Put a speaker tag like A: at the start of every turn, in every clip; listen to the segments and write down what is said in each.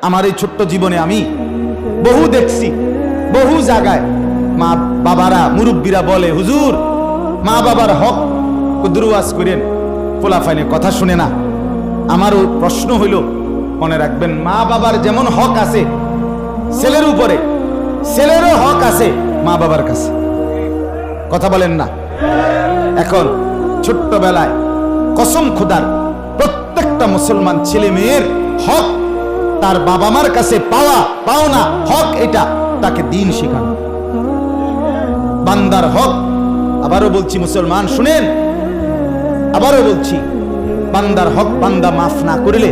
A: আমার এই ছোট্ট জীবনে আমি বহু দেখছি, বহু জায়গায় মা বাবারা মুরব্বীরা বলে, হুজুর মা বাবার হক দুরওয়াজ করেন, পোলাফাইনে কথা শুনে না। আমারও প্রশ্ন হইল, মনে রাখবেন মা বাবার যেমন হক আছে ছেলের উপরে, ছেলেরও হক আছে মা বাবার কাছে। কথা বলেন না? এখন ছোট্টবেলায় কসম খোদার প্রত্যেকটা মুসলমান ছেলে মেয়ের হক তার বাবা মার কাছে পাওনা হক, এটা তাকে দিন শেখানো। বান্দার হক, আবারও বলছি মুসলমান শুনেন, আবারও বলছি, বান্দার হক বান্দা মাফ না করলে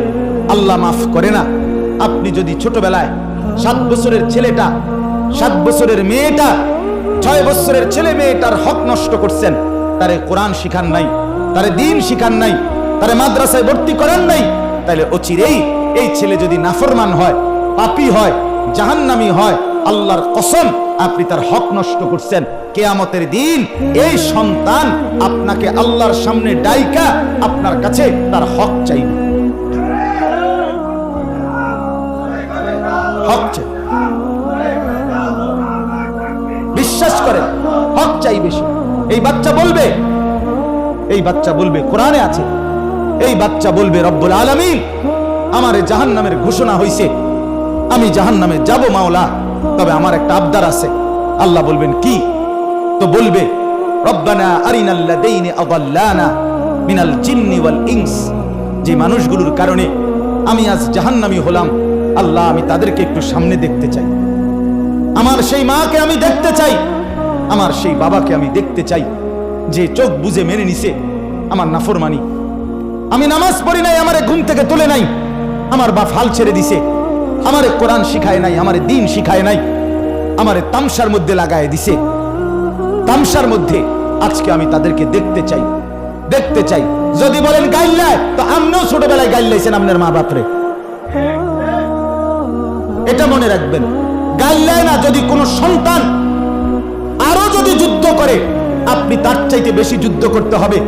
A: আল্লাহ মাফ করে না। আপনি যদি ছোটবেলায় 7 বছরের ছেলেটা, 7 বছরের মেয়েটা, 6 বছরের ছেলে মেয়েটার হক নষ্ট করছেন, তারে কোরআন শিখান নাই, তারে দিন শিখান নাই, তারে মাদ্রাসায় ভর্তি করান নাই, তাহলে অচিরেই এই ছেলে যদি নাফরমান হয়, পাপী হয়, জাহান্নামী হয়, আল্লাহর কসম আপনি তার হক নষ্ট করছেন। কিয়ামতের দিন এই সন্তান আপনাকে আল্লাহর সামনে ডাইকা আপনার কাছে তার হক চাইবে, হক চাই, বিশ্বাস করেন, হক চাইবে সে। এই বাচ্চা বলবে, এই বাচ্চা বলবে, কোরআনে আছে, এই বাচ্চা বলবে রব্বুল আলামিন আমারে জাহান্নামের ঘোষণা হইছে, আমি জাহান্নামে যাব মাওলা, তবে আমার একটা আবদার আছে। আল্লাহ বলবেন কি? তো বলবে রব্বানা আরিনাল্লাযীনা আযাল্লানা মিনাল জিন্নি ওয়াল ইনস, যে মানুষগুলোর কারণে আমি আজ জাহান্নামী হলাম, আল্লাহ আমি তাদেরকে একটু সামনে দেখতে চাই, আমার সেই মাকে আমি দেখতে চাই, আমার সেই বাবাকে আমি দেখতে চাই যে চোখ বুজে মেনে নিছে আমার নাফরমানি, আমি নামাজ পড়ি নাই, আমারে ঘুম থেকে তুলে নাই, আমার বাপ হাল ছেড়ে দিছে, আমারে কোরআন শিখায় নাই, আমারে দিন শিখায় নাই, আমারে তামসার মধ্যে লাগায় দিছে, তামসার মধ্যে। আজকে আমি তাদেরকে দেখতে চাই, দেখতে চাই। যদি বলেন গাইল্লায়, তো আমরাও ছোটবেলায় গাইল্লাইছেন আপনার মা বাপরে, এটা মনে রাখবেন। গাইল্লায় না, যদি কোনো সন্তান আরো যদি যুদ্ধ করে, আপনি তার চাইতে বেশি যুদ্ধ করতে হবে।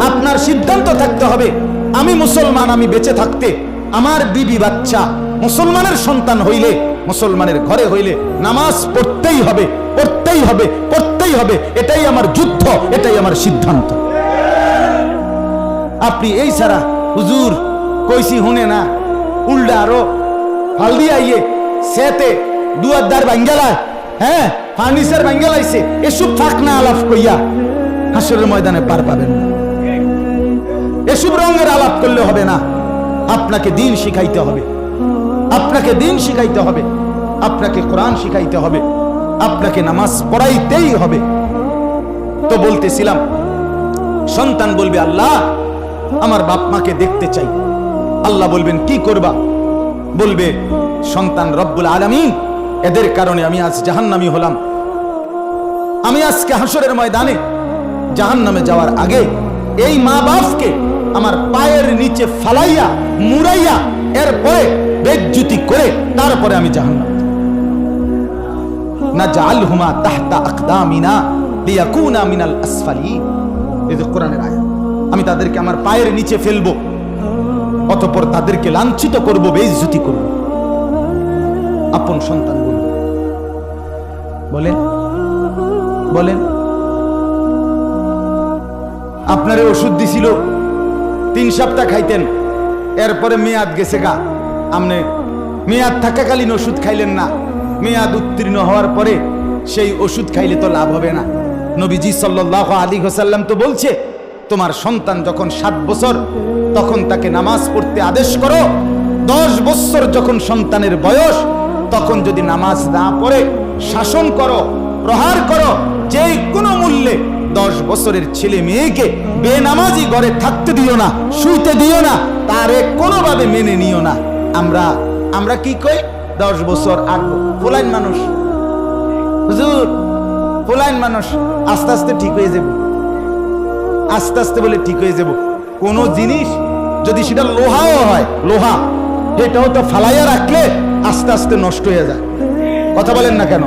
A: আপনার সিদ্ধান্ত থাকতে হবে, আমি মুসলমান, আমি বেঁচে থাকতে আমার বিবি বাচ্চা মুসলমানের সন্তান হইলে, মুসলমানের ঘরে হইলে নামাজ পড়তেই হবে, পড়তেই হবে, পড়তেই হবে, এটাই আমার যুদ্ধ, এটাই আমার সিদ্ধান্ত। আপনি এই ছাড়া হুজুর কইছি হুনে না, উল্টা আরো হালদি আইয়ে সেতে দুয়ারদার ভাঙ্গালা, হ্যাঁ ফার্নিচার ভাঙ্গালাইছে, এসব থাক না আলাপ কইয়া হাসরের ময়দানে পার পাবেন না। এসব রঙের আলাপ করলে হবে না, আপনাকে দিন শিখাইতে হবে, আপনাকে দিন শিখাইতে হবে, আপনাকে কোরআন শিখাইতে হবে, আপনাকে নামাজ পড়াইতেই হবে। তো বলতেছিলাম, সন্তান বলবে আল্লাহ আমার বাপ মাকে দেখতে চাই। আল্লাহ বলবেন কি করবা? বলবে সন্তান রব্বুল আলামিন এদের কারণে আমি আজ জাহান্নামী হলাম, আমি আজকে হাসরের ময়দানে জাহান্নামে যাওয়ার আগে এই মা বাপকে আমার পায়ের নিচে ফালাইয়া মুড়াইয়া এরপরে বেজ্জতি করে তারপরে আমি জাহান্নামে নাজআলহুমা তাহতা আকদামিনা লিয়াকুনা মিনাল আসফালিন। এই যে কোরআনের আয়াত, আমি তাদেরকে আমার পায়ের নিচে ফেলবো, অতঃপর তাদেরকে লাঞ্ছিত করব, বেইজ্জতি করব। আপন সন্তান বলবে, বলেন বলেন, আপনারে ওষুধ দিছিল 3 সপ্তাহ খাইতেন, এরপরে মেয়াদ গেছে গা, আপনি মেয়াদ থাকাকালীন ওষুধ খাইলেন না, মেয়াদ উত্তীর্ণ হওয়ার পরে সেই ওষুধ খাইলে তো লাভ হবে না। নবীজি সাল্লাল্লাহু আলাইহি ওয়াসাল্লাম তো বলছে, তোমার সন্তান যখন 7 বছর তখন তাকে নামাজ পড়তে আদেশ করো, 10 বছর যখন সন্তানের বয়স তখন যদি নামাজ না পড়ে শাসন করো, প্রহার করো, যে কোনো মূল্যে 10 বছরের ছেলে মেয়েকে বেনামাজি ঘরে থাকতে দিও না, শুইতে দিও না, তারে কোনোভাবে মেনে নিও না। আমরা কি কই? 10 বছর 8 ফুলাইন মানুষ, হুজুর ফুলাইন মানুষ, আস্তে আস্তে ঠিক হয়ে যাব, আস্তে আস্তে বলে ঠিক হয়ে যাব। কোন জিনিস যদি সেটা লোহাও হয়, লোহা এটাও তো ফালাইয়া রাখলে আস্তে আস্তে নষ্ট হয়ে যায়। কথা বলেন না কেন?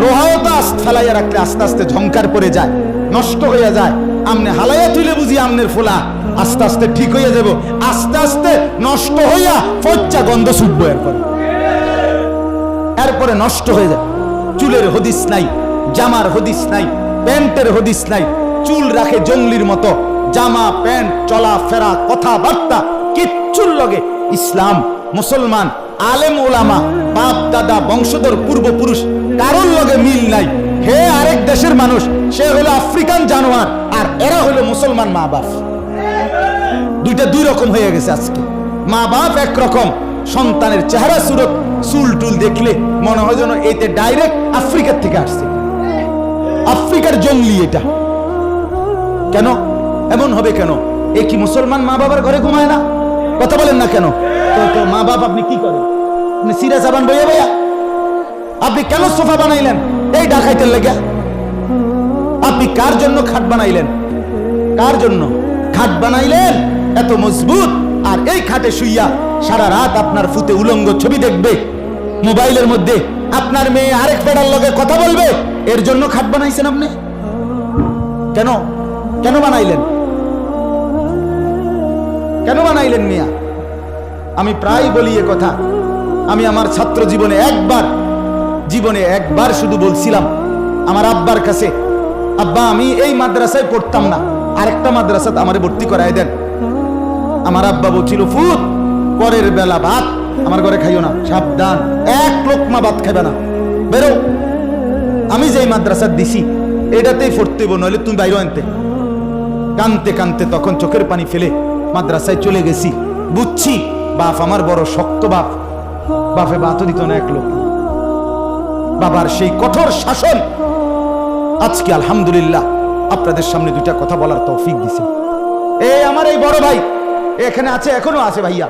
A: লোহাও তো ফালাইয়া রাখলে আস্তে আস্তে ঝংকার পড়ে যায়, নষ্ট হয়ে যায়। আমনে হালাইয়া তুলে বুঝি আমনের ফোলা আস্তে আস্তে ঠিক হয়ে যাব, আস্তে আস্তে নষ্ট হইয়া ফচ্চা গন্ধ ছুটবো এরপরে। এরপরে নষ্ট হয়ে যায়। চুলের হদিস নাই, জামার হদিস নাই, প্যান্টের হদিস নাই, চুল রাখে জঙ্গলির মতো, জামা প্যান্ট চলা ফেরা কথাবার্তা কিচ্ছুর লগে ইসলাম মুসলমান আলেম ওলামা বাপ দাদা বংশধর পূর্বপুরুষ কারোর লগে মিল নাই। হে আরেক দেশের মানুষ, সে হলো আফ্রিকান জানোয়ার, আর এরা হলো মুসলমান মা বাপ। দুইটা দুই রকম হয়ে গেছে আজকে। মা বাপ একরকম, সন্তানের চেহারা সুরত চুল টুল দেখলে মনে হয় যেন এতে ডাইরেক্ট আফ্রিকার থেকে আসছে, আফ্রিকার জঙ্গলি এটা। কেন এমন হবে? কেন? এ কি মুসলমান মা বাবার ঘরে ঘুমায় না? কথা বলেন না কেন? তো মা বাপ আপনি কি করেন? আপনি সিরা সাবান বইয়া বইয়া? আপনি কেন সোফা বানাইলেন? এই ডাকাইতের লেগে। আপনি কার জন্য খাট বানাইলেন? কার জন্য খাট বানাইলেন এত মজবুত? আর এই খাটে শুইয়া সারা রাত আপনার ফুতে উলঙ্গ ছবি দেখবে, মোবাইলের মধ্যে আপনার মেয়ে আরেক পেড়ার লগে কথা বলবে, এর জন্য খাট বানাইছেন আপনি? কেন কেন বানাইলেন? কেন বানাইলেন মিয়া? আমি প্রায় বলি এ কথা। আমি আমার ছাত্র জীবনে একবার শুধু বলছিলাম আমার আব্বার কাছে, আব্বা আমি এই মাদ্রাসায় পড়তাম না, আরেকটা মাদ্রাসাতে আমারে ভর্তি করায় দেন। আমার আব্বা বলছিল, ফুত পরের বেলা ভাত আমার ঘরে খাইও না, সাবধান, এক লোকমা ভাত খাইবে না, বেরো। আমি যেই মাদ্রাসা দিছি এটাতেই পড়তে হইব, নইলে তুমি বাইরে আনতে। কানতে কানতে তখন চোখের পানি ফেলে মাদ্রাসায় চলে গেছি। বুঝছি বাপ আমার বড় শক্ত বাপ, বাপে ভাতও দিত না এক লোক। বাবার সেই কঠোর শাসন আজকে আলহামদুলিল্লাহ আপনাদের সামনে দুইটা কথা বলার তৌফিক দিছে। এই আমার এই বড় ভাই এখানে আছে, এখনো আছে ভাইয়া,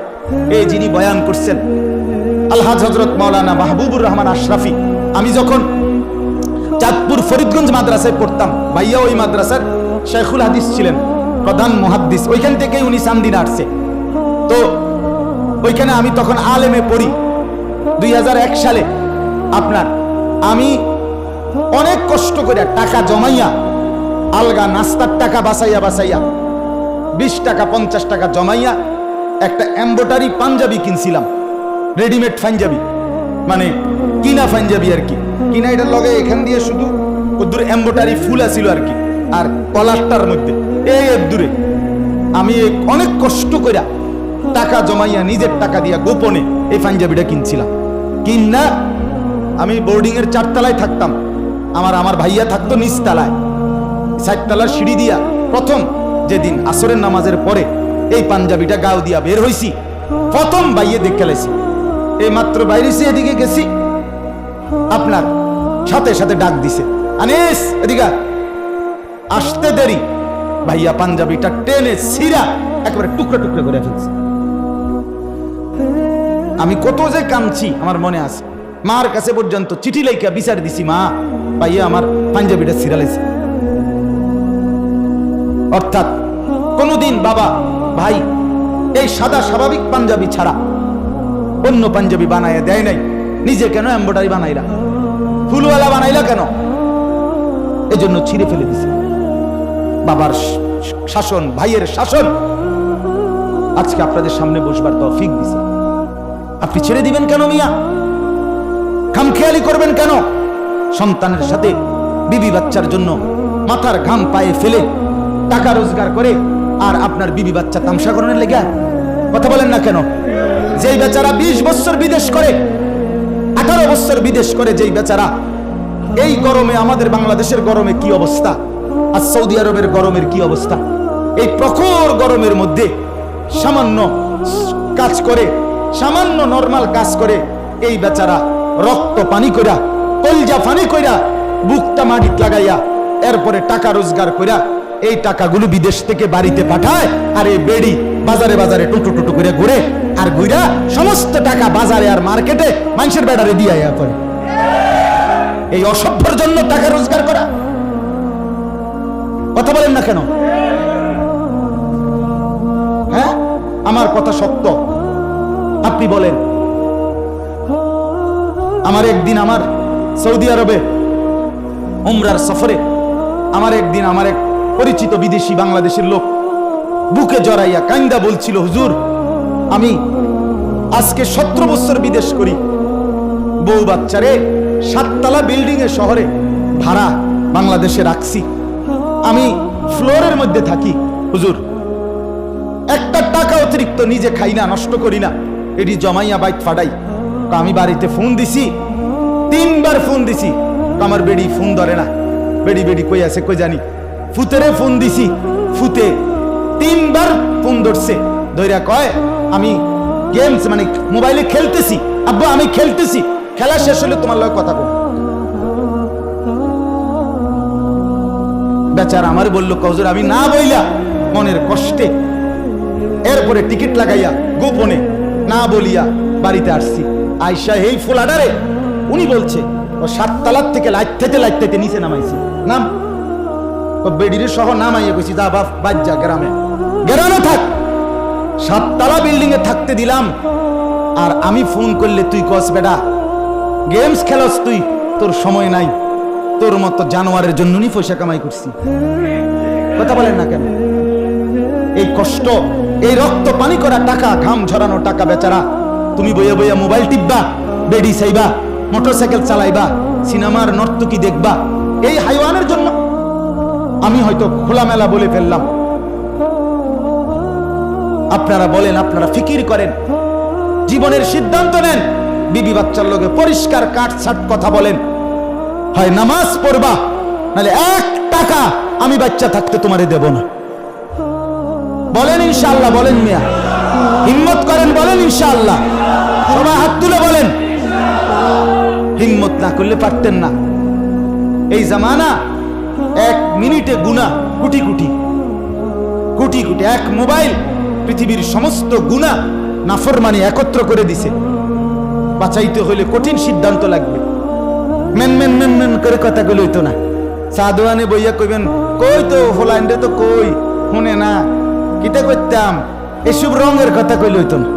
A: এই যিনি বয়ান করছেন আলহাজ হযরত মাওলানা মাহবুবুর রহমান আশরাফি। আমি যখন চাঁদপুর ফরিদগঞ্জ মাদ্রাসায় পড়তাম, ভাইয়া ওই মাদ্রাসার শেখুল হাদিস ছিলেন, প্রধান মুহাদ্দিস, ওইখান থেকেই উনি সান্দিনা আসছে। তো ওইখানে আমি তখন আলেমে পড়ি 2001 সালে। আপনার আমি অনেক কষ্ট করে টাকা জমাইয়া, আলগা নাস্তার টাকা বাঁচাইয়া 20 টাকা 50 টাকা জমাইয়া একটা এমব্রয়ডারি পাঞ্জাবি কিনছিলাম, রেডিমেড পাঞ্জাবি, মানে কিনা পাঞ্জাবি আর কি। কিনা এটার লগে এখান দিয়ে শুধু দূরে এমব্রয়ডারি ফুল আছিল আর কি, আর কলারটার মধ্যে এই দূরে আমি অনেক কষ্ট করে টাকা জমাইয়া নিজের টাকা দিয়া গোপনে এই পাঞ্জাবিটা কিনছিলাম। কিনা আমি বোর্ডিং এর 4 তলায় থাকতাম, আমার ভাইয়া থাকতো নিচতলায়। 4 তলার সিঁড়ি দিয়া প্রথম যেদিন আসরের নামাজের পরে এই পাঞ্জাবিটা গাও দিয়া বের হইছি, প্রথম ভাইয়ে দেখে লাইছি। এই মাত্র বাইরেছি, এদিকে গেছি, আপনার সাথে সাথে ডাক দিছে, আনিস এদিকে। আসতে দেরি ভাইয়া পাঞ্জাবিটা টেনে ছিঁড়া একেবারে টুকরো টুকরো করে ফেলছে। আমি কত যে কাঁদছি আমার মনে আছে। মার কাছে পর্যন্ত চিঠি লেখা বিচার দিছি, মা ভাইয়া আমার পাঞ্জাবিটা ছিঁড়া লাইছে। অর্থাৎ কোনদিন বাবা ভাই এই সাদা স্বাভাবিক পাঞ্জাবি ছাড়া অন্য পাঞ্জাবি বানাইয়া দেয় নাই। নিজে কেন এমব্রয়ডারি বানাইলা, ফুলওয়ালা বানাইলা কেন? এজন্য ছিঁড়ে ফেলে দিছে। বাবার শাসন, ভাইয়ের শাসন আজকে আপনাদের সামনে বসবার তৌফিক দিছে। আপনি ছেড়ে দিবেন কেন মিয়া? খামখেয়ালি করবেন কেন? সন্তানের সাথে বিবি বাচ্চার জন্য মাথার ঘাম পায়ে ফেলে টাকা রোজগার করে আর আপনার বিবি বাচ্চা তামসা করানোর লেগে কথা বলেন না কেন? যেই বেচারা 20 বছর বিদেশ করে, 18 বছর বিদেশ করে, যেই বেচারা এই গরমে, আমাদের বাংলাদেশের গরমে কি অবস্থা, আর সৌদি আরবের গরমের কি অবস্থা, এই প্রখর গরমের মধ্যে সামান্য কাজ করে, সামান্য নরমাল কাজ করে এই বেচারা রক্ত পানি কইরা, কলজা পানি কইরা, বুকটা মাটিত লাগাইয়া এরপরে টাকা রোজগার কইরা এই টাকাগুলো বিদেশ থেকে বাড়িতে পাঠায়। আর এই বেড়ি বাজারে বাজারে টুটু টুটু করে ঘুরে, আর ঘুরা সমস্ত টাকা বাজারে আর মার্কেটে মানুষের বেড়ারে দিয়া করে। এই অসভ্যর জন্য টাকা রোজগার করা, কথা বলেন না কেন? হ্যাঁ, আমার কথা সত্য, আপনি বলেন। আমার একদিন আমার সৌদি আরবে উমরার সফরে আমার একদিন আমার এক পরিচিত বিদেশি বাংলাদেশের লোক বুকে জড়াইয়া কান্দা বলছিল, হুজুর আমি আজকে 17 বছর বিদেশ করি, বউ বাচ্চারে 7 তলা বিল্ডিং এ শহরে ভাড়া বাংলাদেশে রাখছি, আমি ফ্লোরের মধ্যে থাকি। হুজুর, একটা টাকা অতিরিক্ত নিজে খাই না, নষ্ট করি না, এটি জমাইয়া বাইক ফাটাই। আমি বাড়িতে ফোন দিছি, 3 বার ফোন দিছি, আমার বেডি ফোন ধরে না। বেডি বেডি কই আছে কই জানি। ফুতেরে ফোন দিছি, ফুতে 3 বার ফোন ধরছে, ধইরা কয় আমি গেমস মানে মোবাইলে খেলতেছি। আব্বু আমি খেলতেছি, খেলা শেষ হলে তোমার লগে কথা বলবো। বেচারা আমার বলল, হুজুর আমি না বইলা মনের কষ্টে এরপরে টিকিট লাগাইয়া গোপনে না বলিয়া বাড়িতে আসছি। আয়সা এই ফুলাডারে উনি বলছে ও 7 তলার থেকে লাইতে নিচে নামাইছি। নাম বেডিরে সহ নামাইয়া কইছি, যা বাপ বাদ যা, গ্রামে থাক। 7 তলা বিল্ডিং এ থাকতে দিলাম, আর আমি ফোন করলে তুই কস বেটা গেমস খেলস, তুই তোর সময় নাই, তোর মতো জানোয়ারের জন্য নি পয়সা কামাই করছি। কথা বলেন না কেন? এই কষ্ট, এই রক্ত পানি করা টাকা, ঘাম ঝরানো টাকা বেচারা তুমি বইয়া বইয়া মোবাইল টিপবা, বেডি চাইবা, মোটরসাইকেল চালাইবা, সিনেমার নর্তকী দেখবা, এই হাইওয়ানের জন্য। আমি হয়তো খোলামেলা বলে ফেললাম, আপনারা বলেন, আপনারা ফিকির করেন, জীবনের সিদ্ধান্ত নেন, বিবি বাচ্চার লগে পরিষ্কার কাটছাট কথা বলেন। হয় নামাজ পড়বা, নাহলে 1 টাকা আমি বাচ্চা থাকতে তোমারে দেব না। বলেন ইনশাআল্লাহ, বলেন মিয়া, হিম্মত করেন, বলেন ইনশাআল্লাহ। সবাই হাত তুলে বলেন। হিম্মত না করলে পারতেন না। এই জামানা 1 মিনিটে গুনাহ কোটি কোটি কোটি কোটি। 1 মোবাইল পৃথিবীর সমস্ত গুনাহ নাফরমানি একত্র করে দিছে। বাঁচাইতে হইলে কঠিন সিদ্ধান্ত লাগবে। মেন মেন মেন মেন করে কথা কইলে হইতো না। সাদওয়ানে বইয়া কইবেন, কই তো হোলান্ডে তো কই শুনে না, কিতা করতাম, এসব রঙের কথা কইলে হইতো না।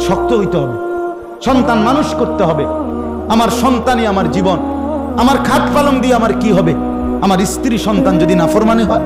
A: শক্ত হইতে হবে, সন্তান মানুষ করতে হবে। আমার সন্তানই আমার জীবন। আমার খাট পালং দিয়ে আমার কি হবে? আমার স্ত্রী সন্তান যদি নাফরমানি হয়,